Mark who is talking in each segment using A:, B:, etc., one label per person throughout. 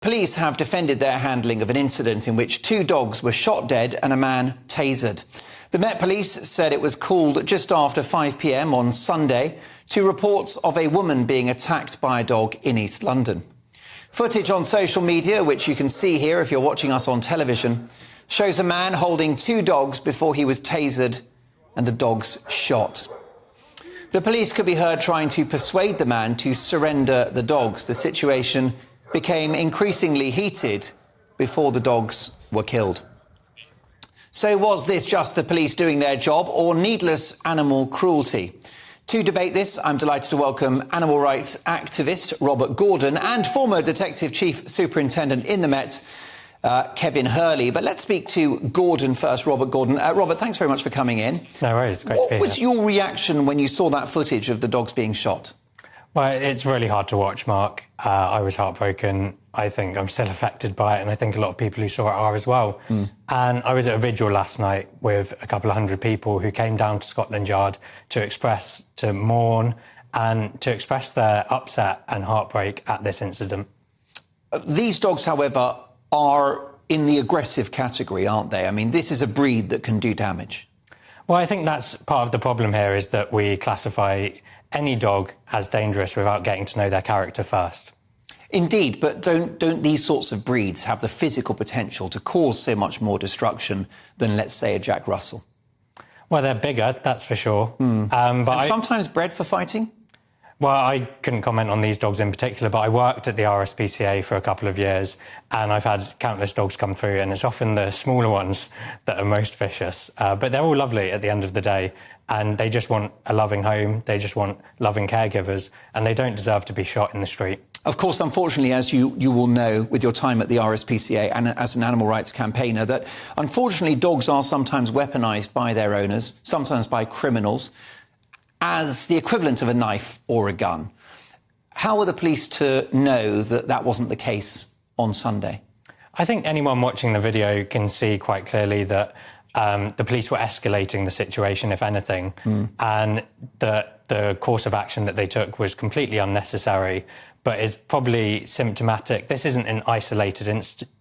A: Police have defended their handling of an incident in which 2 dogs were shot dead and a man tasered. The Met Police said it was called just after 5 p.m. on Sunday to reports of a woman being attacked by a dog in East London. Footage on social media, which you can see here if you're watching us on television, shows a man holding 2 dogs before he was tasered and the dogs shot. The police could be heard trying to persuade the man to surrender the dogs. The situation became increasingly heated before the dogs were killed. So was this just the police doing their job or needless animal cruelty? To debate this, I'm delighted to welcome animal rights activist Robert Gordon and former Detective Chief Superintendent in the Met, Kevin Hurley. But let's speak to Gordon first, Robert Gordon. Robert, thanks very much for coming in.
B: No worries, great to be here.
A: What was your reaction when you saw that footage of the dogs being shot?
B: Well, it's really hard to watch, Mark. I was heartbroken. I think I'm still affected by it, and I think a lot of people who saw it are as well. And I was at a vigil last night with a couple of hundred people who came down to Scotland Yard to mourn and to express their upset and heartbreak at this incident.
A: These dogs, however, are in the aggressive category, aren't they? I mean, this is a breed that can do damage.
B: Well, I think that's part of the problem here, is that we classify any dog as dangerous without getting to know their character first.
A: Indeed, but don't these sorts of breeds have the physical potential to cause so much more destruction than, let's say, a Jack Russell?
B: Well, they're bigger, that's for sure.
A: And sometimes bred for fighting?
B: Well, I couldn't comment on these dogs in particular, but I worked at the RSPCA for a couple of years, and I've had countless dogs come through, and it's often the smaller ones that are most vicious. But they're all lovely at the end of the day, and they just want a loving home, they just want loving caregivers, and they don't deserve to be shot in the street.
A: Of course, unfortunately, as you will know with your time at the RSPCA and as an animal rights campaigner, that unfortunately dogs are sometimes weaponised by their owners, sometimes by criminals, as the equivalent of a knife or a gun. How were the police to know that that wasn't the case on Sunday?
B: I think anyone watching the video can see quite clearly that the police were escalating the situation, if anything, and that the course of action that they took was completely unnecessary, but is probably symptomatic. This isn't an isolated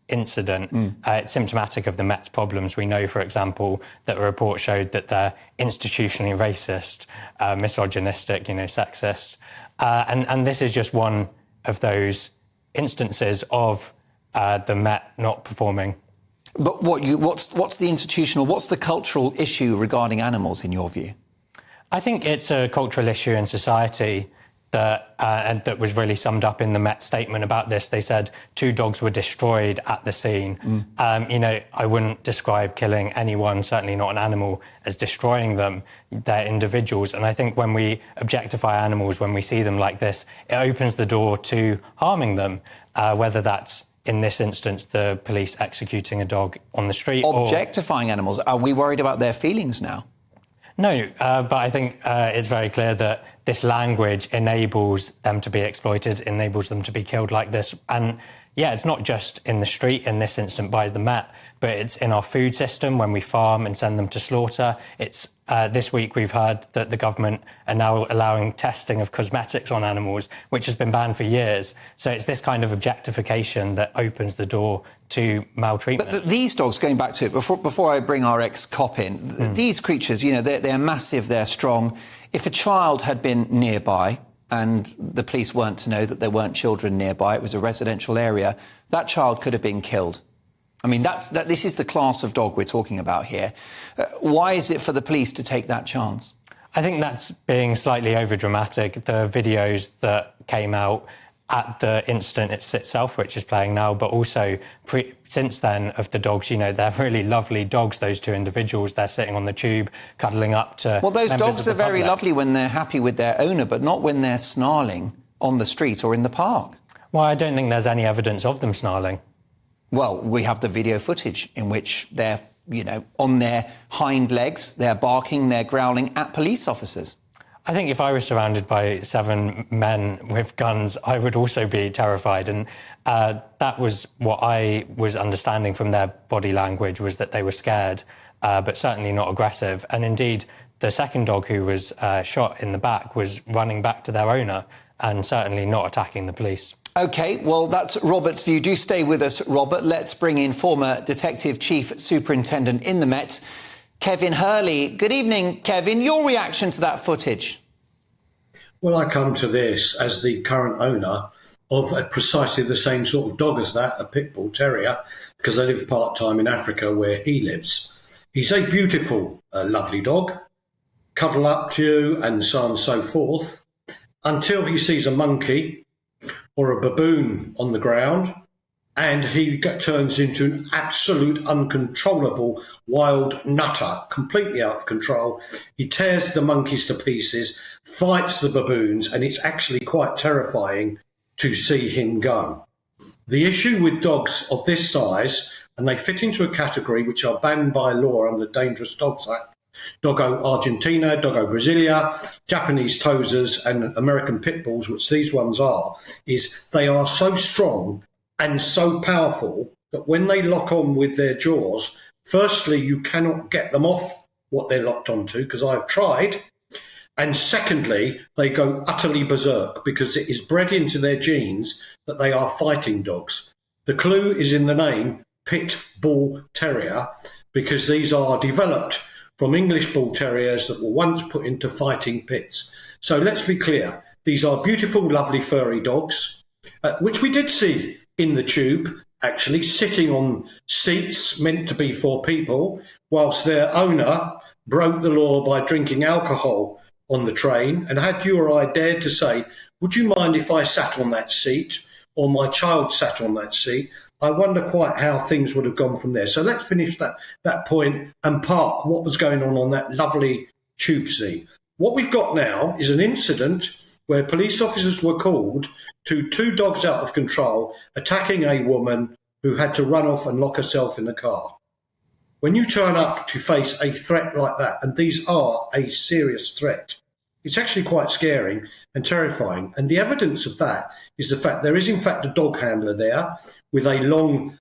B: incident. It's symptomatic of the Met's problems. We know, for example, that a report showed that they're institutionally racist, misogynistic, sexist. And this is just one of those instances of the Met not performing.
A: But what's the institutional, what's the cultural issue regarding animals, in your view?
B: I think it's a cultural issue in society and that was really summed up in the Met statement about this. They said 2 dogs were destroyed at the scene. I wouldn't describe killing anyone, certainly not an animal, as destroying them. They're individuals. And I think when we objectify animals, when we see them like this, it opens the door to harming them, whether that's, in this instance, the police executing a dog on the street.
A: Objectifying animals. Are we worried about their feelings now?
B: No, but I think it's very clear that this language enables them to be exploited, enables them to be killed like this. And yeah, it's not just in the street in this instance by the Met, but it's in our food system when we farm and send them to slaughter. It's this week we've heard that the government are now allowing testing of cosmetics on animals, which has been banned for years. So it's this kind of objectification that opens the door to maltreatment.
A: But these dogs, going back to it, before I bring our ex-cop in, these creatures, they're massive, they're strong. If a child had been nearby and the police weren't to know that there weren't children nearby, it was a residential area, that child could have been killed. I mean, this is the class of dog we're talking about here. Why is it for the police to take that chance?
B: I think that's being slightly overdramatic. The videos that came out at the incident itself, which is playing now, but also since then of the dogs, they're really lovely dogs, those 2 individuals. They're sitting on the tube, cuddling up to
A: Well, those dogs are very lovely when they're happy with their owner, but not when they're snarling on the street or in the park.
B: Well, I don't think there's any evidence of them snarling.
A: Well, we have the video footage in which they're, on their hind legs, they're barking, they're growling at police officers.
B: I think if I was surrounded by 7 men with guns, I would also be terrified. And that was what I was understanding from their body language, was that they were scared, but certainly not aggressive. And indeed, the second dog who was shot in the back was running back to their owner and certainly not attacking the police.
A: OK, well, that's Robert's view. Do stay with us, Robert. Let's bring in former Detective Chief Superintendent in the Met, Kevin Hurley. Good evening, Kevin. Your reaction to that footage?
C: Well, I come to this as the current owner of precisely the same sort of dog as that, a pit bull terrier, because I live part-time in Africa where he lives. He's a beautiful, lovely dog, cuddle up to you and so on and so forth, until he sees a monkey or a baboon on the ground, and he turns into an absolute uncontrollable wild nutter, completely out of control. He tears the monkeys to pieces, fights the baboons, and it's actually quite terrifying to see him go. The issue with dogs of this size, and they fit into a category which are banned by law under the Dangerous Dogs Act, Doggo Argentina, Doggo Brasilia, Japanese Tosers and American Pit Bulls, which these ones are, is they are so strong and so powerful that when they lock on with their jaws, firstly, you cannot get them off what they're locked onto, because I've tried. And secondly, they go utterly berserk because it is bred into their genes that they are fighting dogs. The clue is in the name, Pit Bull Terrier, because these are developed from English Bull Terriers that were once put into fighting pits. So let's be clear, these are beautiful, lovely, furry dogs, which we did see in the tube, actually, sitting on seats meant to be for people, whilst their owner broke the law by drinking alcohol on the train. And had you or I dared to say, would you mind if I sat on that seat, or my child sat on that seat, I wonder quite how things would have gone from there. So let's finish that point and park what was going on that lovely tube scene. What we've got now is an incident where police officers were called to two dogs out of control attacking a woman who had to run off and lock herself in a car. When you turn up to face a threat like that, and these are a serious threat, it's actually quite scary and terrifying. And the evidence of that is the fact there is, in fact, a dog handler there with a long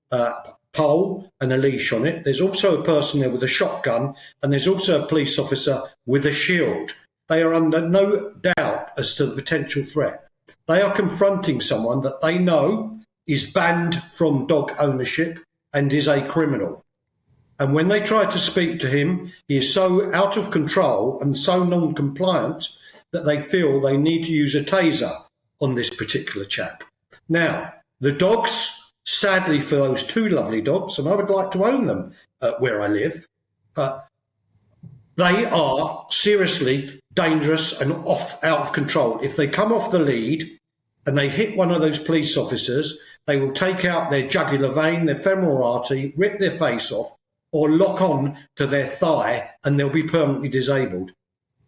C: pole and a leash on it. There's also a person there with a shotgun, and there's also a police officer with a shield. They are under no doubt as to the potential threat. They are confronting someone that they know is banned from dog ownership and is a criminal. And when they try to speak to him, he is so out of control and so non-compliant that they feel they need to use a taser on this particular chap. Now, the dogs, sadly for those two lovely dogs, and I would like to own them where I live, they are seriously dangerous and out of control. If they come off the lead and they hit one of those police officers, they will take out their jugular vein, their femoral artery, rip their face off, or lock on to their thigh, and they'll be permanently disabled.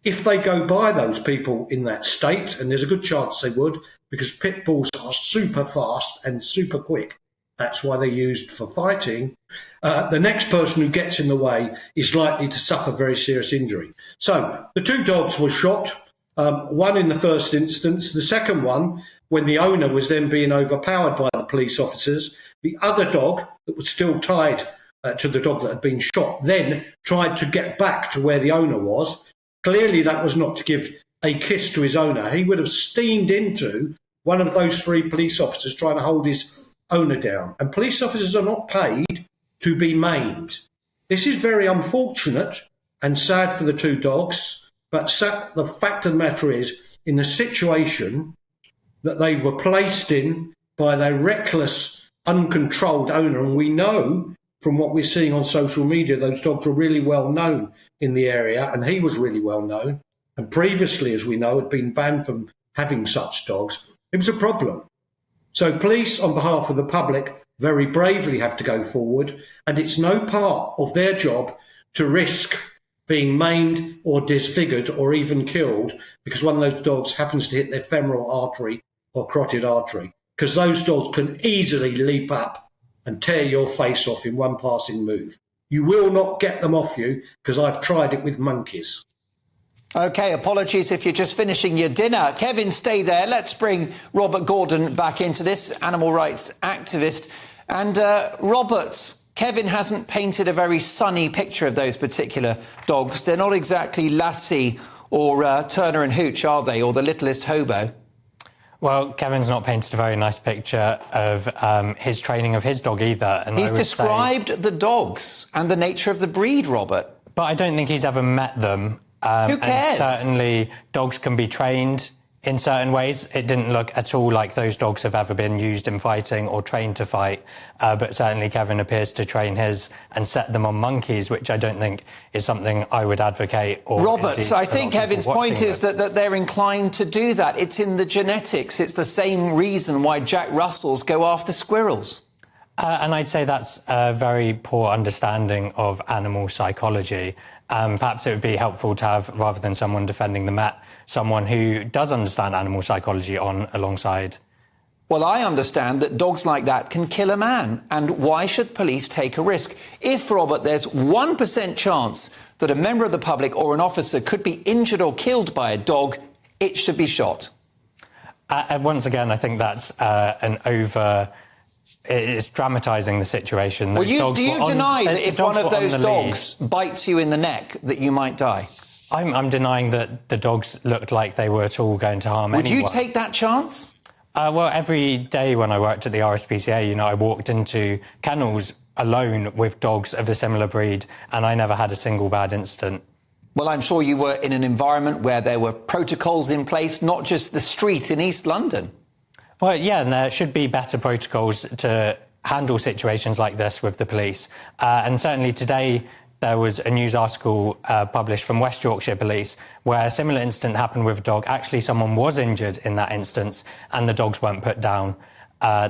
C: If they go by those people in that state, and there's a good chance they would, because pit bulls are super fast and super quick, that's why they're used for fighting, the next person who gets in the way is likely to suffer very serious injury. So the two dogs were shot, one in the first instance, the second one, when the owner was then being overpowered by the police officers, the other dog that was still tied to the dog that had been shot, then tried to get back to where the owner was. Clearly that was not to give a kiss to his owner. He would have steamed into one of those three police officers trying to hold his owner down. And police officers are not paid to be maimed. This is very unfortunate and sad for the two dogs, but the fact of the matter is, in the situation that they were placed in by their reckless, uncontrolled owner, and we know from what we're seeing on social media, those dogs were really well known in the area, and he was really well known. And previously, as we know, had been banned from having such dogs. It was a problem. So police, on behalf of the public, very bravely have to go forward, and it's no part of their job to risk being maimed or disfigured or even killed because one of those dogs happens to hit their femoral artery or carotid artery, because those dogs can easily leap up and tear your face off in one passing move. You will not get them off you, because I've tried it with monkeys.
A: OK, apologies if you're just finishing your dinner. Kevin, stay there. Let's bring Robert Gordon back into this, animal rights activist. And Robert, Kevin hasn't painted a very sunny picture of those particular dogs. They're not exactly Lassie or Turner and Hooch, are they, or the littlest hobo?
B: Well, Kevin's not painted a very nice picture of his training of his dog either. And
A: He's described the dogs and the nature of the breed, Robert.
B: But I don't think he's ever met them.
A: Who cares?
B: And certainly dogs can be trained in certain ways. It didn't look at all like those dogs have ever been used in fighting or trained to fight. But certainly Kevin appears to train his and set them on monkeys, which I don't think is something I would advocate. Or
A: Robert, I think Kevin's point is that they're inclined to do that. It's in the genetics. It's the same reason why Jack Russells go after squirrels.
B: And I'd say that's a very poor understanding of animal psychology. Perhaps it would be helpful to have, rather than someone defending the Met, someone who does understand animal psychology on alongside.
A: Well, I understand that dogs like that can kill a man. And why should police take a risk? If, Robert, there's 1% chance that a member of the public or an officer could be injured or killed by a dog, it should be shot.
B: Once again, I think that's it's dramatising the situation.
A: Well, do you deny that if one of those dogs bites you in the neck, that you might die?
B: I'm denying that the dogs looked like they were at all going to harm anyone.
A: Would you take that chance?
B: Well, every day when I worked at the RSPCA, I walked into kennels alone with dogs of a similar breed, and I never had a single bad incident.
A: Well, I'm sure you were in an environment where there were protocols in place, not just the street in East London.
B: Well, yeah, and there should be better protocols to handle situations like this with the police. And certainly today, there was a news article published from West Yorkshire Police where a similar incident happened with a dog. Actually, someone was injured in that instance, and the dogs weren't put down.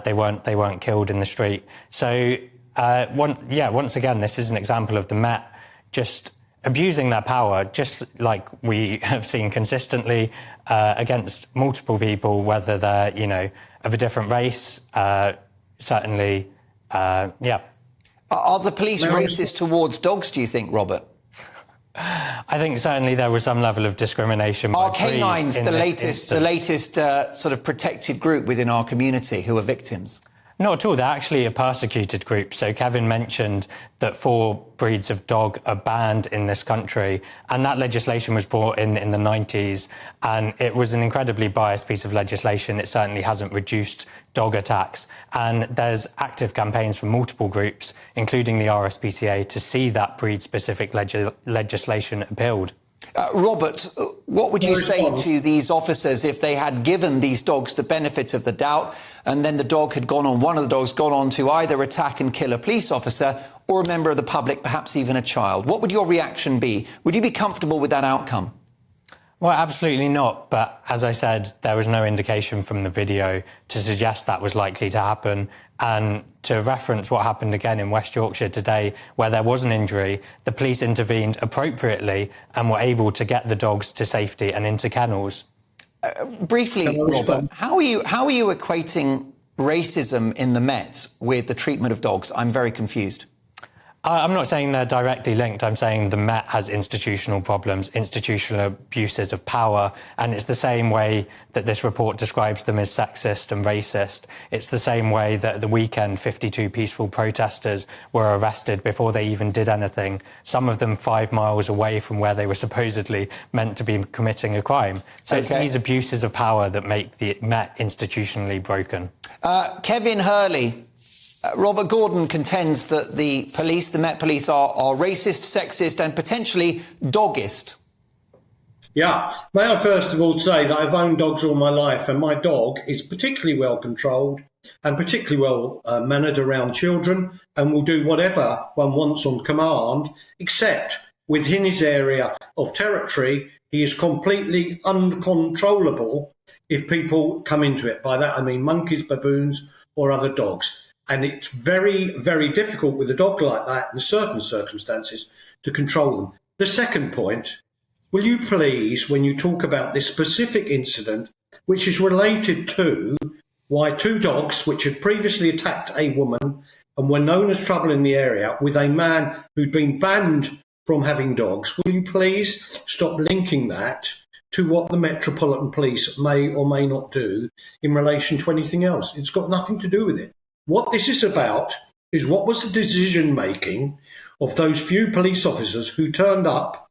B: They weren't killed in the street. So, once again, this is an example of the Met just abusing their power, just like we have seen consistently against multiple people, whether they're, of a different race, certainly, yeah.
A: Are the police racist towards dogs, do you think, Robert?
B: I think certainly there was some level of discrimination.
A: Are canines the latest sort of protected group within our community who are victims?
B: Not at all. They're actually a persecuted group. So Kevin mentioned that 4 breeds of dog are banned in this country, and that legislation was brought in the 90s, and it was an incredibly biased piece of legislation. It certainly hasn't reduced dog attacks, and there's active campaigns from multiple groups, including the RSPCA, to see that breed-specific legislation appealed.
A: Robert, what would you say to these officers if they had given these dogs the benefit of the doubt and then one of the dogs gone on to either attack and kill a police officer or a member of the public, perhaps even a child? What would your reaction be? Would you be comfortable with that outcome?
B: Well, absolutely not. But as I said, there was no indication from the video to suggest that was likely to happen. And to reference what happened again in West Yorkshire today, where there was an injury, the police intervened appropriately and were able to get the dogs to safety and into kennels.
A: Briefly, Robert, how are you equating racism in the Met with the treatment of dogs? I'm very confused.
B: I'm not saying they're directly linked. I'm saying the Met has institutional problems, institutional abuses of power, and it's the same way that this report describes them as sexist and racist. It's the same way that at the weekend 52 peaceful protesters were arrested before they even did anything, some of them 5 miles away from where they were supposedly meant to be committing a crime. So It's these abuses of power that make the Met institutionally broken.
A: Kevin Hurley. Robert Gordon contends that the Met Police, are racist, sexist and potentially doggist.
C: Yeah. May I first of all say that I've owned dogs all my life, and my dog is particularly well controlled and particularly well mannered around children and will do whatever one wants on command, except within his area of territory, he is completely uncontrollable if people come into it. By that I mean monkeys, baboons or other dogs. And it's very, very difficult with a dog like that in certain circumstances to control them. The second point, will you please, when you talk about this specific incident, which is related to why 2 dogs which had previously attacked a woman and were known as trouble in the area with a man who'd been banned from having dogs, will you please stop linking that to what the Metropolitan Police may or may not do in relation to anything else? It's got nothing to do with it. What this is about is what was the decision-making of those few police officers who turned up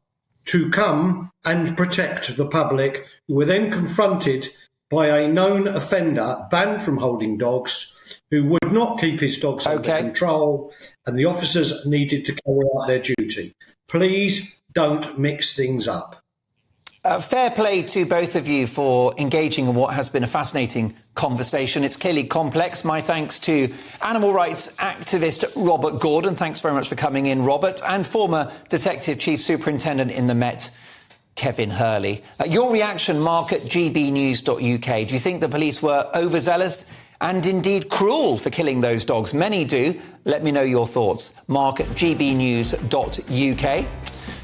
C: to come and protect the public, who were then confronted by a known offender banned from holding dogs who would not keep his dogs under control, and the officers needed to carry out their duty. Please don't mix things up.
A: Fair play to both of you for engaging in what has been a fascinating conversation. It's clearly complex. My thanks to animal rights activist Robert Gordon. Thanks very much for coming in, Robert. And former Detective Chief Superintendent in the Met, Kevin Hurley. Your reaction, Mark at gbnews.uk. Do you think the police were overzealous and indeed cruel for killing those dogs? Many do. Let me know your thoughts. Mark at gbnews.uk.